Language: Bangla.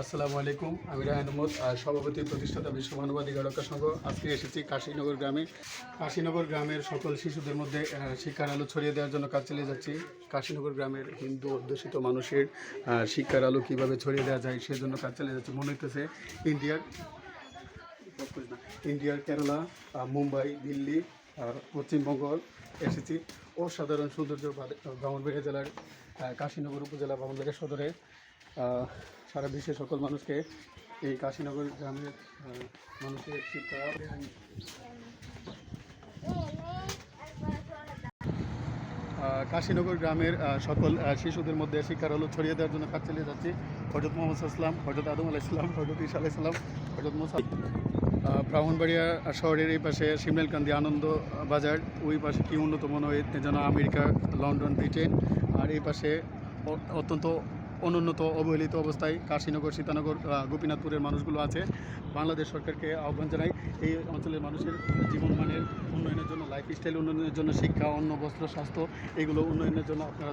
আসসালামু আলাইকুম। আমি রায়হান আহমদ, সভাপতি প্রতিষ্ঠাতা বিশ্ব মানবাধিকার রক্ষা সংঘ। আজকে এসেছি কাশীনগর গ্রামে। কাশীনগর গ্রামের সকল শিশুদের মধ্যে শিক্ষার আলো ছড়িয়ে দেওয়ার জন্য কাজ চালিয়ে যাচ্ছি। কাশীনগর গ্রামের হিন্দু অধ্যুষিত মানুষের শিক্ষার আলো কীভাবে ছড়িয়ে দেওয়া যায় সেজন্য কাজ চালিয়ে যাচ্ছি। মনে হইতেছে ইন্ডিয়ার কেরালা, মুম্বাই, দিল্লি আর পশ্চিমবঙ্গ এসেছি। অসাধারণ সৌন্দর্য ব্রাহ্মণবাড়িয়া জেলার কাশীনগর উপজেলা ব্রাহ্মণবাড়িয়া সদরে সারা বিশ্বের সকল মানুষকে এই কাশীনগর গ্রামের মানুষের শিক্ষা কাশীনগর গ্রামের সকল শিশুদের মধ্যে শিক্ষার আলো ছড়িয়ে দেওয়ার জন্য কাজ চালিয়ে যাচ্ছি। হজরত মোহাম্মদ সাল্লাম, হজরত আদম আলাইসাল্লাম, হজরত ঈসা আলাইসাল্লাম, হজরত মুসা। ব্রাহ্মণবাড়িয়া শহরের এই পাশে শিমলালকান্দি আনন্দ বাজার, ওই পাশে কি উন্নত মনে হয় যেন আমেরিকা, লন্ডন, ব্রিটেন। আর এই পাশে অত্যন্ত অনুন্নত অবহেলিত অবস্থায় কাশীনগর, সীতানগর, গোপীনাথপুরের মানুষগুলো আছে। বাংলাদেশ সরকারকে আহ্বান জানাই এই অঞ্চলের মানুষের জীবনমানের উন্নয়নের জন্য, লাইফস্টাইল উন্নয়নের জন্য, শিক্ষা, অন্ন, বস্ত্র, স্বাস্থ্য এগুলো উন্নয়নের জন্য আপনারা